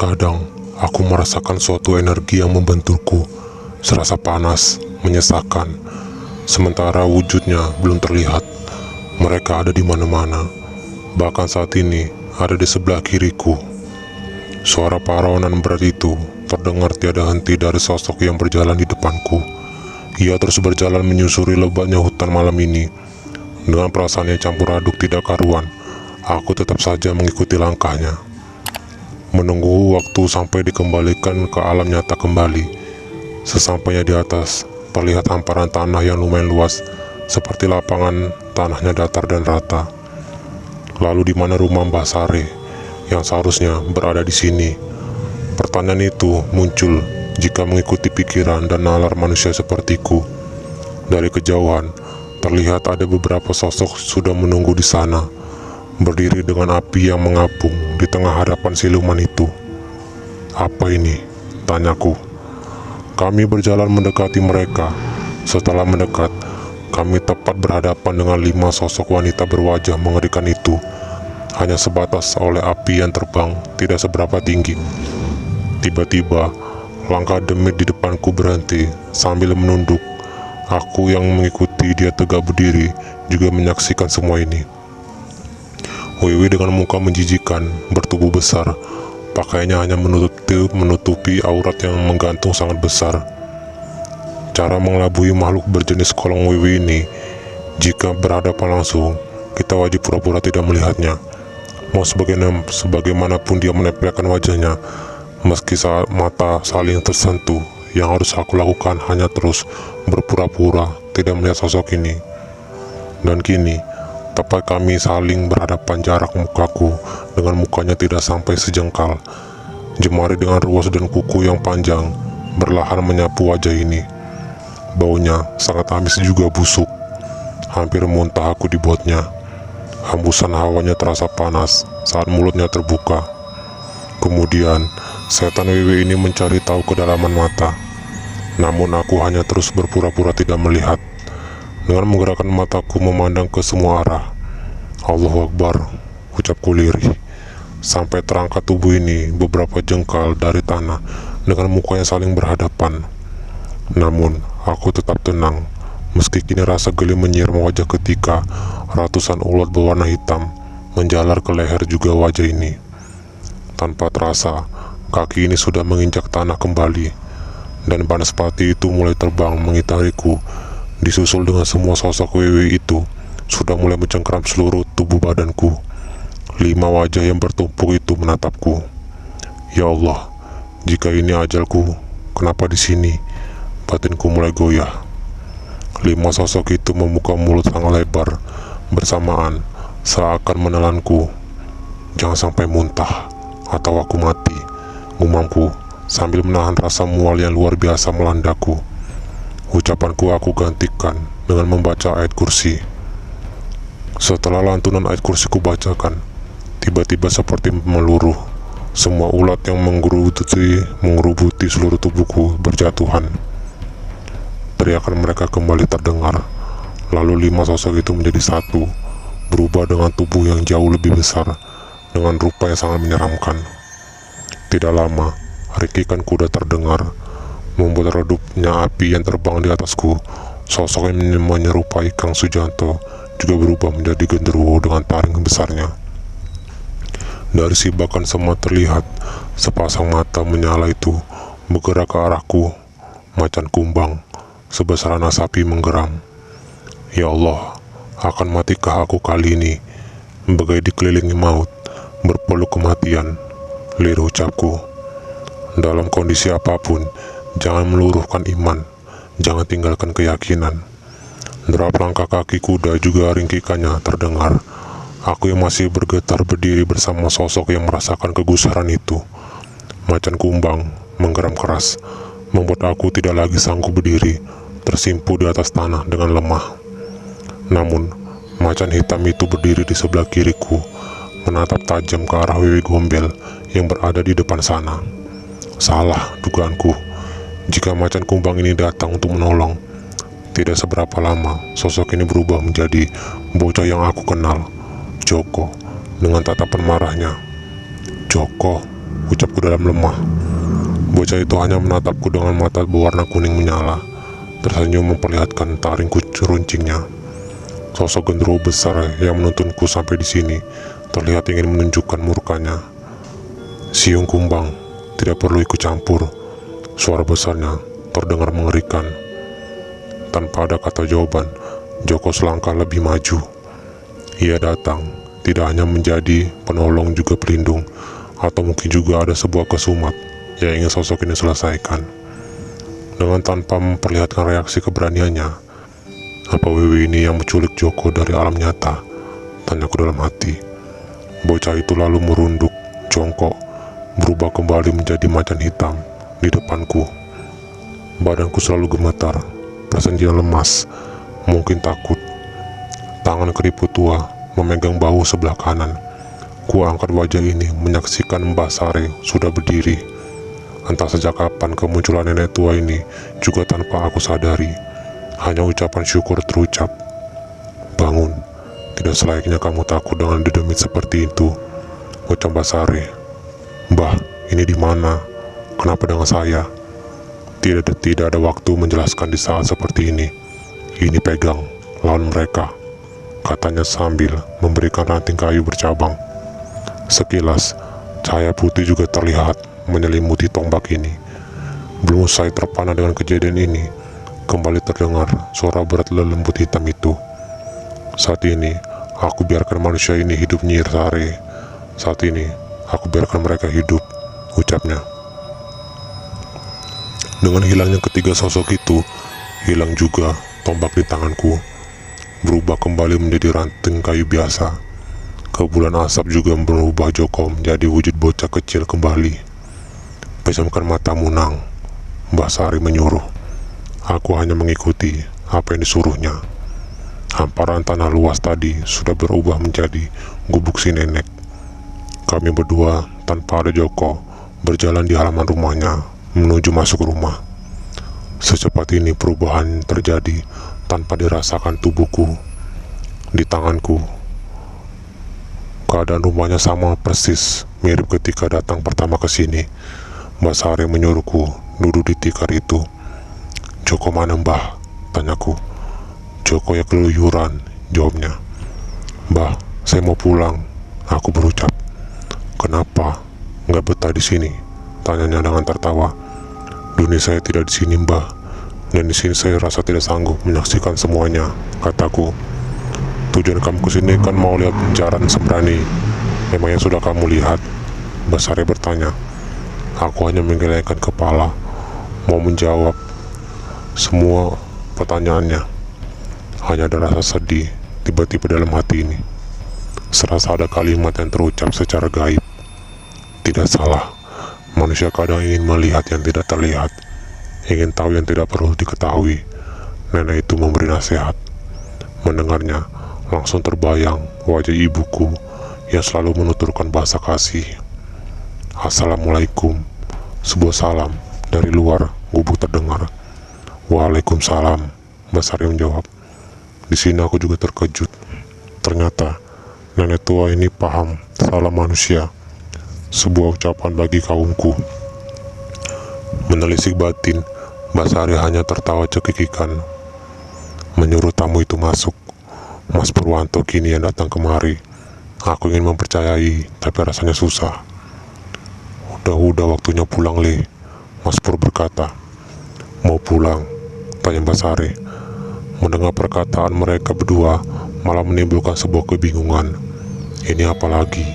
Terkadang, aku merasakan suatu energi yang membenturku, serasa panas, menyesakan. Sementara wujudnya belum terlihat. Mereka ada di mana-mana. Bahkan saat ini, ada di sebelah kiriku. Suara parawanan berat itu terdengar tiada henti dari sosok yang berjalan di depanku. Ia terus berjalan menyusuri lebatnya hutan malam ini. Dengan perasaan yang campur aduk tidak karuan, aku tetap saja mengikuti langkahnya. Menunggu waktu sampai dikembalikan ke alam nyata kembali. Sesampainya di atas, terlihat hamparan tanah yang lumayan luas, seperti lapangan tanahnya datar dan rata. Lalu di mana rumah Mbah Sare yang seharusnya berada di sini? Pertanyaan itu muncul jika mengikuti pikiran dan nalar manusia sepertiku. Dari kejauhan, terlihat ada beberapa sosok sudah menunggu di sana, berdiri dengan api yang mengapung di tengah hadapan siluman itu. Apa ini? Tanyaku. Kami berjalan mendekati mereka. Setelah mendekat, kami tepat berhadapan dengan 5 sosok wanita berwajah mengerikan itu. Hanya sebatas oleh api yang terbang tidak seberapa tinggi. Tiba-tiba, langkah demit di depanku berhenti sambil menunduk. Aku yang mengikuti dia tegak berdiri juga menyaksikan semua ini. Wiwi dengan muka menjijikan, bertubuh besar, pakaiannya hanya menutupi aurat yang menggantung sangat besar. Cara mengelabui makhluk berjenis kolong Wiwi ini, jika berhadapan langsung, kita wajib pura-pura tidak melihatnya. Mau sebagaimanapun dia menempelkan wajahnya, meski saat mata saling tersentuh, yang harus aku lakukan hanya terus berpura-pura tidak melihat sosok ini. Dan kini, tepat kami saling berhadapan, jarak mukaku dengan mukanya tidak sampai sejengkal. Jemari dengan ruas dan kuku yang panjang berlahan menyapu wajah ini. Baunya sangat amis juga busuk. Hampir muntah aku dibuatnya. Hembusan hawanya terasa panas saat mulutnya terbuka. Kemudian, setan Wiwi ini mencari tahu kedalaman mata. Namun aku hanya terus berpura-pura tidak melihat. Dengan menggerakkan mataku memandang ke semua arah. Allahu Akbar, ucapku lirih. Sampai terangkat tubuh ini beberapa jengkal dari tanah dengan muka yang saling berhadapan. Namun, aku tetap tenang. Meski kini rasa geli menyiram wajah ketika ratusan ulat berwarna hitam menjalar ke leher juga wajah ini. Tanpa terasa, kaki ini sudah menginjak tanah kembali, dan Banaspati itu mulai terbang mengitariku. Disusul dengan semua sosok Wiwi itu sudah mulai mencengkeram seluruh tubuh badanku. 5 wajah yang bertumpuk itu menatapku. Ya Allah, jika ini ajalku, kenapa di sini? Batinku mulai goyah. 5 sosok itu membuka mulut sangat lebar bersamaan, seakan menelanku. Jangan sampai muntah atau aku mati, gumamku sambil menahan rasa mual yang luar biasa melandaku. Ucapanku aku gantikan dengan membaca ayat kursi. Setelah lantunan ayat kursi ku bacakan, tiba-tiba seperti meluruh, semua ulat yang menggerubuti seluruh tubuhku berjatuhan. Teriakan mereka kembali terdengar. Lalu 5 sosok itu menjadi satu, berubah dengan tubuh yang jauh lebih besar, dengan rupa yang sangat menyeramkan. Tidak lama, rikikan kuda terdengar, membuat redupnya api yang terbang di atasku. Sosok yang menyerupai Kang Sujanto juga berubah menjadi genderuwo dengan taring besarnya. Dari sibakan semua terlihat sepasang mata menyala itu bergerak ke arahku, macan kumbang sebesar anak sapi menggeram. Ya Allah, akan matikah aku kali ini? Bagai dikelilingi maut, berpeluk kematian, liru ucapku. Dalam kondisi apapun, jangan meluruhkan iman, jangan tinggalkan keyakinan. Derap langkah kaki kuda juga ringkikannya terdengar. Aku yang masih bergetar berdiri bersama sosok yang merasakan kegusaran itu. Macan kumbang menggeram keras, membuat aku tidak lagi sanggup berdiri, tersimpu di atas tanah dengan lemah. Namun, macan hitam itu berdiri di sebelah kiriku, menatap tajam ke arah Wiwi Gombel yang berada di depan sana. Salah dugaanku. Jika macan kumbang ini datang untuk menolong, tidak seberapa lama sosok ini berubah menjadi bocah yang aku kenal, Joko, dengan tatapan marahnya. Joko, ucap ucapku dalam lemah. Bocah itu hanya menatapku dengan mata berwarna kuning menyala, tersenyum memperlihatkan taring runcingnya. Sosok genderuwo besar yang menuntunku sampai di sini terlihat ingin menunjukkan murkanya. Siung kumbang, tidak perlu ikut campur. Suara besarnya terdengar mengerikan. Tanpa ada kata jawaban, Joko selangkah lebih maju. Ia datang, tidak hanya menjadi penolong juga pelindung, atau mungkin juga ada sebuah kesumat yang ingin sosok ini selesaikan. Dengan tanpa memperlihatkan reaksi keberaniannya, apa Wiwi ini yang menculik Joko dari alam nyata? Tanyaku dalam hati. Bocah itu lalu merunduk, jongkok, berubah kembali menjadi macan hitam di depanku. Badanku selalu gemetar, persendian lemas, mungkin takut. Tangan keriput tua memegang bahu sebelah kanan. Ku angkat wajah ini menyaksikan Mbah Sare sudah berdiri. Entah sejak kapan kemunculan nenek tua ini juga tanpa aku sadari. Hanya ucapan syukur terucap. Bangun, tidak selayaknya kamu takut dengan dedemit seperti itu, ucap Mbah Sare. Mbah, ini di mana? Kenapa dengan saya? Tidak ada waktu menjelaskan di saat seperti ini. Ini pegang, lawan mereka, katanya sambil memberikan ranting kayu bercabang. Sekilas, cahaya putih juga terlihat menyelimuti tombak ini. Belum usai terpana dengan kejadian ini, kembali terdengar suara berat lembut hitam itu. Saat ini, aku biarkan manusia ini hidup, Nyir Sare. Saat ini, aku biarkan mereka hidup, ucapnya. Dengan hilangnya ketiga sosok itu, hilang juga tombak di tanganku, berubah kembali menjadi ranting kayu biasa. Kepulan asap juga berubah Joko menjadi wujud bocah kecil kembali. Pejamkan matamu, Nang, Mbah Sari menyuruh. Aku hanya mengikuti apa yang disuruhnya. Hamparan tanah luas tadi sudah berubah menjadi gubuk si nenek. Kami berdua tanpa ada Joko berjalan di halaman rumahnya menuju masuk rumah. Secepat ini perubahan terjadi tanpa dirasakan tubuhku, di tanganku. Keadaan rumahnya sama persis mirip ketika datang pertama ke sini. Mbah Sari menyuruhku duduk di tikar itu. Joko mana, Mbah? Tanyaku. Joko ya keluyuran, jawabnya. Mbah, saya mau pulang, aku berucap. Kenapa? Nggak betah di sini? Tanyanya dengan tertawa. Dunia saya tidak di sini, Mbah, dan di sini saya rasa tidak sanggup menyaksikan semuanya, kataku. Tujuan kamu kesini kan mau lihat penjarahan Sembrani. Memangnya sudah kamu lihat? Mbah Sari bertanya. Aku hanya menggelengkan kepala, mau menjawab semua pertanyaannya. Hanya ada rasa sedih tiba-tiba dalam hati ini. Serasa ada kalimat yang terucap secara gaib. Tidak salah, manusia kadang ingin melihat yang tidak terlihat, ingin tahu yang tidak perlu diketahui. Nenek itu memberi nasihat. Mendengarnya, langsung terbayang wajah ibuku yang selalu menuturkan bahasa kasih. Assalamualaikum. Sebuah salam dari luar gubuk terdengar. Waalaikumsalam, Mbah Sari menjawab. Di sini aku juga terkejut. Ternyata nenek tua ini paham salam manusia. Sebuah ucapan bagi kaumku. Menelisik batin, Mbah Sari hanya tertawa cekikikan, menyuruh tamu itu masuk. Mas Purwanto kini yang datang kemari. Aku ingin mempercayai, tapi rasanya susah. Udah waktunya pulang, Le, Mas Pur berkata. Mau pulang? Tanya Mbah Sari. Mendengar perkataan mereka berdua malah menimbulkan sebuah kebingungan. Ini apa lagi?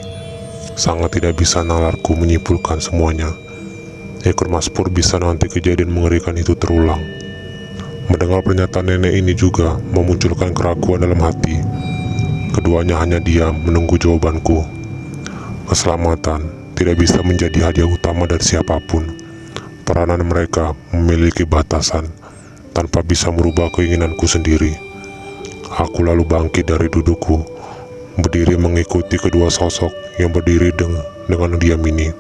Sangat tidak bisa nalarku menyimpulkan semuanya. Ekor Mas Pur bisa nanti kejadian mengerikan itu terulang. Mendengar pernyataan nenek ini juga memunculkan keraguan dalam hati. Keduanya hanya diam menunggu jawabanku. Keselamatan tidak bisa menjadi hadiah utama dari siapapun. Peranan mereka memiliki batasan tanpa bisa merubah keinginanku sendiri. Aku lalu bangkit dari dudukku, berdiri mengikuti kedua sosok yang berdiri dengan diam ini.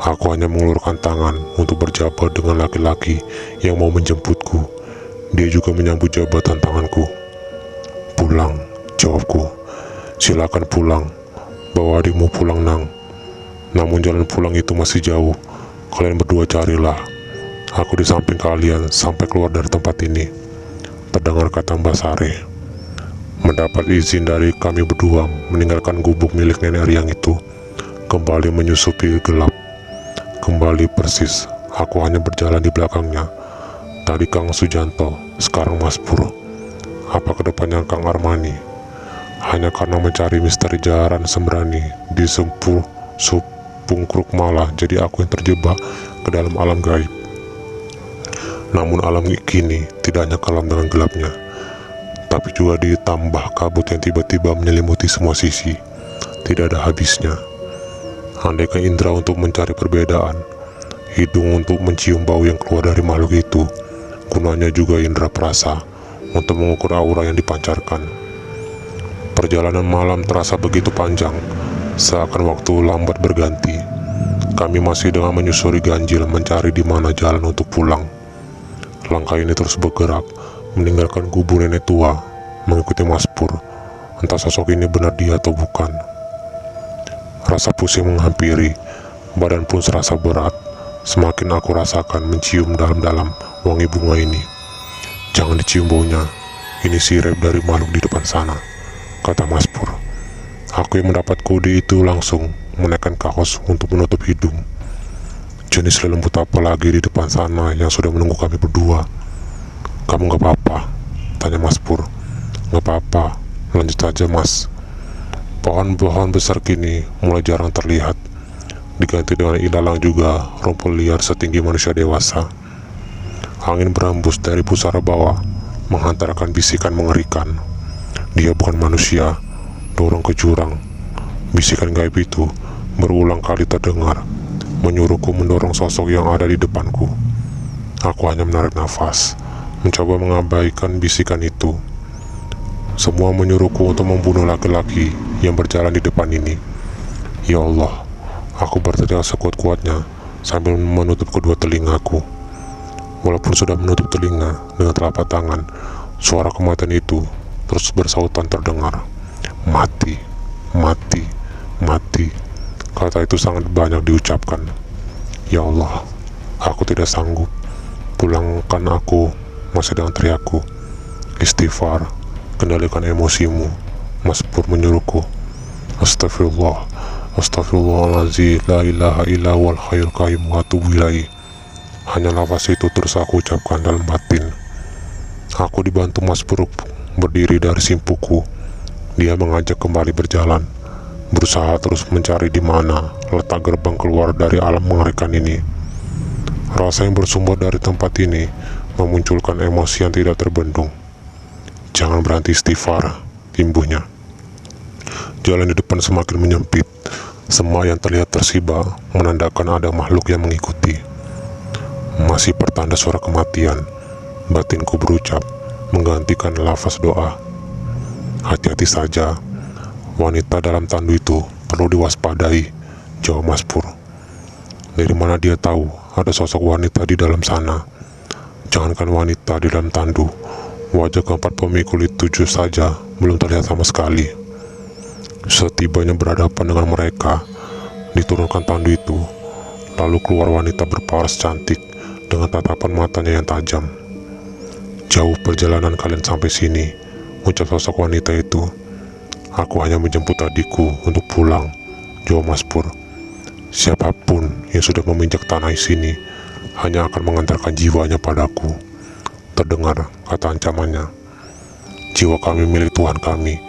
Aku hanya mengulurkan tangan untuk berjabat dengan laki-laki yang mau menjemputku. Dia juga menyambut jabatan tanganku. Pulang, jawabku. Silakan pulang. Bawa adikmu pulang, Nang. Namun jalan pulang itu masih jauh. Kalian berdua carilah. Aku di samping kalian sampai keluar dari tempat ini. Terdengar kata Mbak Sare. Mendapat izin dari kami berdua meninggalkan gubuk milik nenek Riang itu, kembali menyusupi gelap. Kembali persis, aku hanya berjalan di belakangnya. Tadi Kang Sujanto, sekarang Mas Pur. Apa kedepannya Kang Armani? Hanya karena mencari misteri jarahan sembrani di Pungkruk malah jadi aku yang terjebak ke dalam alam gaib. Namun alam kini tidak hanya kelam dengan gelapnya, tapi juga ditambah kabut yang tiba-tiba menyelimuti semua sisi. Tidak ada habisnya. Andaikan indera untuk mencari perbedaan, hidung untuk mencium bau yang keluar dari makhluk itu, gunanya juga indera perasa untuk mengukur aura yang dipancarkan. Perjalanan malam terasa begitu panjang, seakan waktu lambat berganti. Kami masih dengan menyusuri ganjil mencari di mana jalan untuk pulang. Langkah ini terus bergerak, meninggalkan gubuk nenek tua, mengikuti Mas Pur. Entah sosok ini benar dia atau bukan. Rasa pusing menghampiri, badan pun serasa berat. Semakin aku rasakan mencium dalam-dalam wangi bunga ini. Jangan dicium baunya, ini sirep dari makhluk di depan sana, kata Mas Pur. Aku yang mendapat kode itu langsung menekan kaos untuk menutup hidung. Jenis lelembut apa lagi di depan sana yang sudah menunggu kami berdua? Kamu gak apa-apa? Tanya Mas Pur. Gak apa-apa, lanjut saja Mas. Pohon-pohon besar kini mulai jarang terlihat, diganti dengan ilalang juga rumput liar setinggi manusia dewasa. Angin berembus dari pusara bawah, menghantarkan bisikan mengerikan. Dia bukan manusia, dorong ke jurang. Bisikan gaib itu berulang kali terdengar, menyuruhku mendorong sosok yang ada di depanku. Aku hanya menarik nafas, mencoba mengabaikan bisikan itu. Semua menyuruhku untuk membunuh laki-laki yang berjalan di depan ini. Ya Allah, aku berteriak sekuat-kuatnya sambil menutup kedua telingaku. Walaupun sudah menutup telinga dengan telapak tangan, suara kematian itu terus bersautan terdengar. Mati, mati, mati. Kata itu sangat banyak diucapkan. Ya Allah, aku tidak sanggup. Pulangkan aku, masih dengan teriakku. Istighfar, kendalikan emosimu, Mas Pur menyuruhku. Astagfirullah, astagfirullahaladzim, la ilaha illa wal hayyul qayyum wa atubu ilaih. Hanya lafaz itu terus aku ucapkan dalam batin. Aku dibantu Mas Pur berdiri dari simpuku. Dia mengajak kembali berjalan, berusaha terus mencari di mana letak gerbang keluar dari alam mengerikan ini. Rasa yang bersumber dari tempat ini memunculkan emosi yang tidak terbendung. Jangan berhenti istighfar, imbuhnya. Jalan di depan semakin menyempit. Semak yang terlihat tersibak menandakan ada makhluk yang mengikuti. Masih pertanda suara kematian. Batinku berucap, menggantikan lafaz doa. Hati-hati saja, wanita dalam tandu itu perlu diwaspadai, jawab Mas Pur. Dari mana dia tahu ada sosok wanita di dalam sana? Jangankan wanita di dalam tandu, wajah keempat pemikul itu saja belum terlihat sama sekali. Setibanya berhadapan dengan mereka, diturunkan tandu itu, lalu keluar wanita berparas cantik dengan tatapan matanya yang tajam. Jauh perjalanan kalian sampai sini, ucap sosok wanita itu. Aku hanya menjemput adikku untuk pulang, jawab Mas Pur. Siapapun yang sudah meminjak tanah di sini hanya akan mengantarkan jiwanya padaku. Terdengar kata ancamannya. Jiwa kami milik Tuhan kami.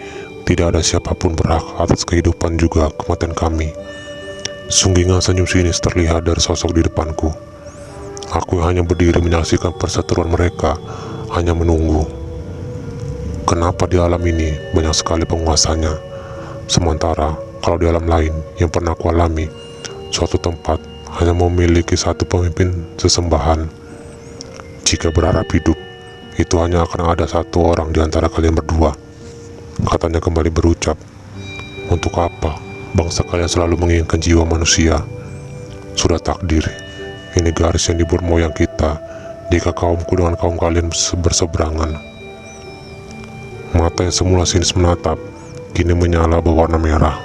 Tidak ada siapapun berhak atas kehidupan juga kematian kami. Sunggingan senyum sinis terlihat dari sosok di depanku. Aku hanya berdiri menyaksikan perseteruan mereka, hanya menunggu. Kenapa di alam ini banyak sekali penguasanya, sementara kalau di alam lain yang pernah aku alami, suatu tempat hanya memiliki satu pemimpin sesembahan. Jika berharap hidup, itu hanya akan ada satu orang di antara kalian berdua. Katanya kembali berucap, untuk apa bangsa kalian selalu menginginkan jiwa manusia? Sudah takdir, ini garis yang dibuat moyang kita jika kaumku dengan kaum kalian berseberangan. Mata yang semula sinis menatap, kini menyala berwarna merah.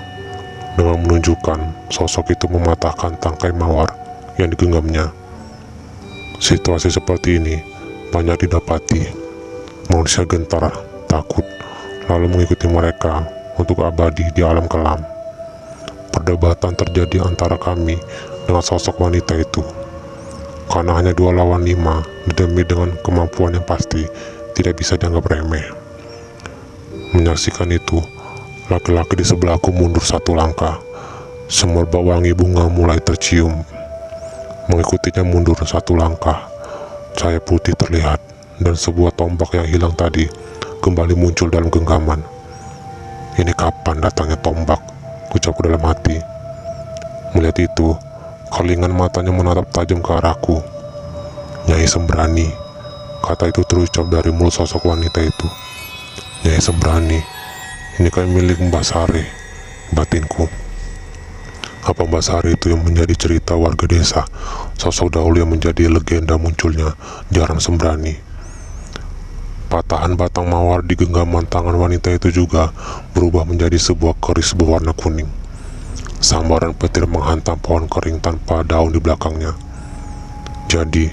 dengan menunjukkan sosok itu mematahkan tangkai mawar yang digenggamnya. Situasi seperti ini banyak didapati. Manusia gentar, takut, lalu mengikuti mereka untuk abadi di alam kelam. Perdebatan terjadi antara kami dengan sosok wanita itu. Karena hanya 2 lawan 5, demi dengan kemampuan yang pasti tidak bisa dianggap remeh. Menyaksikan itu, laki-laki di sebelahku mundur 1 langkah. Semerbak wangi bunga mulai tercium. Mengikutinya mundur 1 langkah. Cahaya putih terlihat, dan sebuah tombak yang hilang tadi kembali muncul dalam genggaman. Ini kapan datangnya tombak? Ucapku dalam hati. Melihat itu, kelingan matanya menatap tajam ke arahku. Nyai Sembrani, kata itu terucap dari mulut sosok wanita itu. Nyai Sembrani, ini kan milik Mbah Sari, batinku. Apa Mbah Sari itu yang menjadi cerita warga desa, sosok dahulu yang menjadi legenda munculnya Jaran Sembrani. Patahan batang mawar di genggaman tangan wanita itu juga berubah menjadi sebuah keris berwarna kuning. Sambaran petir menghantam pohon kering tanpa daun di belakangnya. Jadi,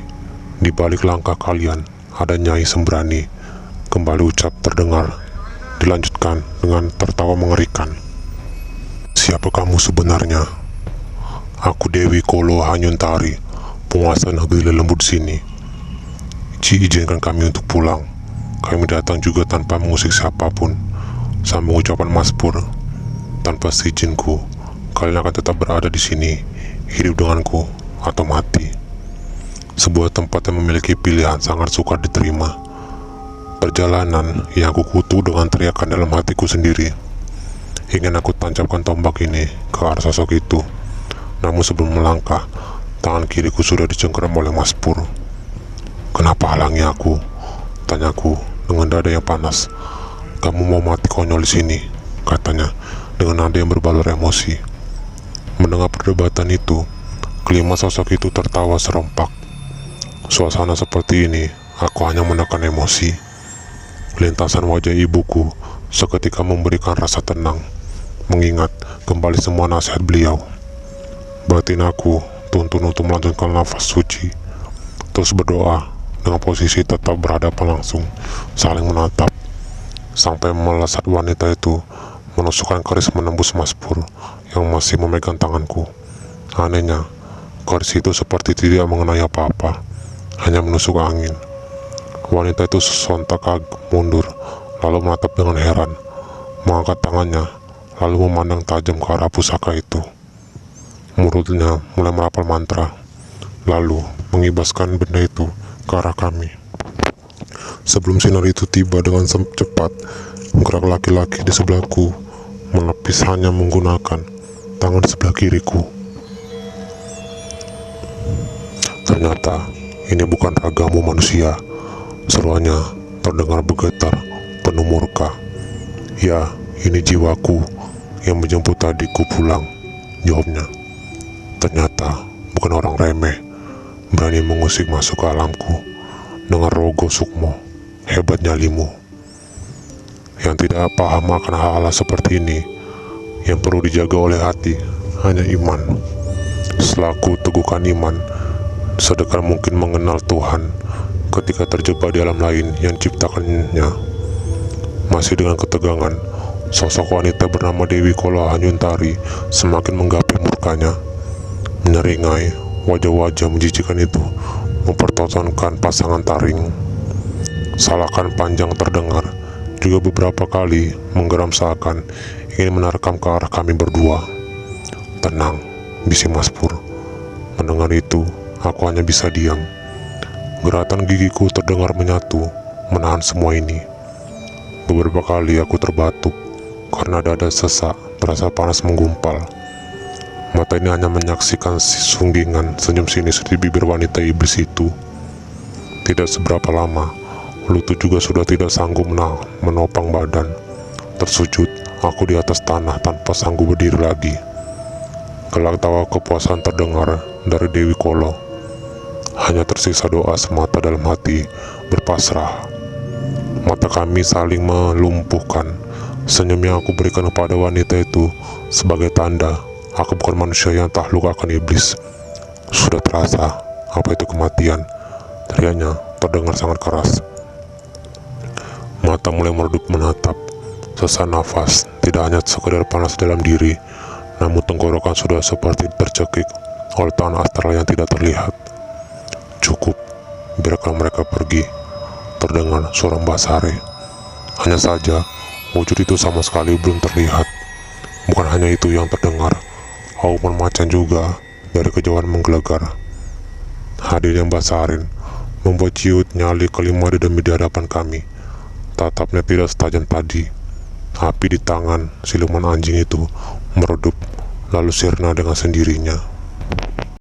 di balik langkah kalian ada Nyai Sembrani, kembali ucap terdengar, dilanjutkan dengan tertawa mengerikan. Siapa kamu sebenarnya? Aku Dewi Kolo Hanyuntari, penguasa negeri lembut sini. Izinkan kami untuk pulang. Kami datang juga tanpa mengusik siapapun. Sambung ucapan Mas Pur. Tanpa seizinku, kalian akan tetap berada di sini, hidup denganku atau mati. Sebuah tempat yang memiliki pilihan sangat sukar diterima. Perjalanan yang aku kutuk dengan teriakan dalam hatiku sendiri. Ingin aku tancapkan tombak ini ke arah sosok itu. Namun sebelum melangkah, tangan kiriku sudah dicengkeram oleh Mas Pur. Kenapa halangi aku? Tanyaku dengan dada yang panas. Kamu mau mati konyol di sini, katanya dengan nada yang berbalur emosi. Mendengar perdebatan itu, kelima sosok itu tertawa serempak. Suasana seperti ini, aku hanya menekan emosi. Lintasan wajah ibuku seketika memberikan rasa tenang, mengingat kembali semua nasihat beliau. Batin aku tuntun untuk melanjutkan nafas suci, terus berdoa dengan posisi tetap berhadapan langsung, saling menatap, sampai melesat wanita itu menusukkan keris menembus Mas Pur yang masih memegang tanganku. Anehnya, keris itu seperti tidak mengenai apa-apa, hanya menusuk angin. Wanita itu sontak mundur, lalu menatap dengan heran, mengangkat tangannya, lalu memandang tajam ke arah pusaka itu. Mulutnya mulai merapal mantra, lalu mengibaskan benda itu ke arah kami. Sebelum sinar itu tiba dengan cepat, gerak laki-laki di sebelahku menepis hanya menggunakan tangan di sebelah kiriku. Ternyata ini bukan ragamu manusia, seruannya terdengar bergetar penuh murka. Ya, ini jiwaku yang menjemput tadiku pulang, jawabnya. Ternyata bukan orang remeh, berani mengusik masuk ke alamku dengan rogo sukmo, hebat nyalimu. Yang tidak paham akan hal-hal seperti ini, yang perlu dijaga oleh hati hanya iman. Selaku teguhkan iman, sedekah mungkin mengenal Tuhan ketika terjebak di alam lain yang diciptakannya. Masih dengan ketegangan, sosok wanita bernama Dewi Kolo Hanyuntari semakin menggapai murkanya. Menyeringai, wajah-wajah menjijikan itu mempertontonkan pasangan taring. Salakan panjang terdengar, juga beberapa kali menggeram seakan ingin menerkam ke arah kami berdua. Tenang, bisik Mas Pur. Mendengar itu, aku hanya bisa diam. Geratan gigiku terdengar menyatu, menahan semua ini. Beberapa kali aku terbatuk, karena dada sesak, terasa panas menggumpal. Mata ini hanya menyaksikan sunggingan senyum sinis di bibir wanita iblis itu. Tidak seberapa lama, lutut juga sudah tidak sanggup menopang badan. Tersujud, aku di atas tanah tanpa sanggup berdiri lagi. Gelak tawa kepuasan terdengar dari Dewi Kolo. Hanya tersisa doa semata dalam hati berpasrah. Mata kami saling melumpuhkan Senyum yang aku berikan kepada wanita itu sebagai tanda aku bukan manusia yang takluk akan iblis. Sudah terasa apa itu kematian. Teriaknya terdengar sangat keras. Mata mulai meredup menatap. Sesak nafas tidak hanya sekedar panas dalam diri, namun tenggorokan sudah seperti tercekik oleh tanah astral yang tidak terlihat. Cukup, biarkan mereka pergi, terdengar suara Mbak Sari. Hanya saja, wujud itu sama sekali belum terlihat. Bukan hanya itu yang terdengar, auman macan juga dari kejauhan menggelegar. Hadirnya Mbak Sarin membuat ciut nyali kelima demi di hadapan kami. Tatapnya tidak setajam tadi. Api di tangan siluman anjing itu meredup, lalu sirna dengan sendirinya.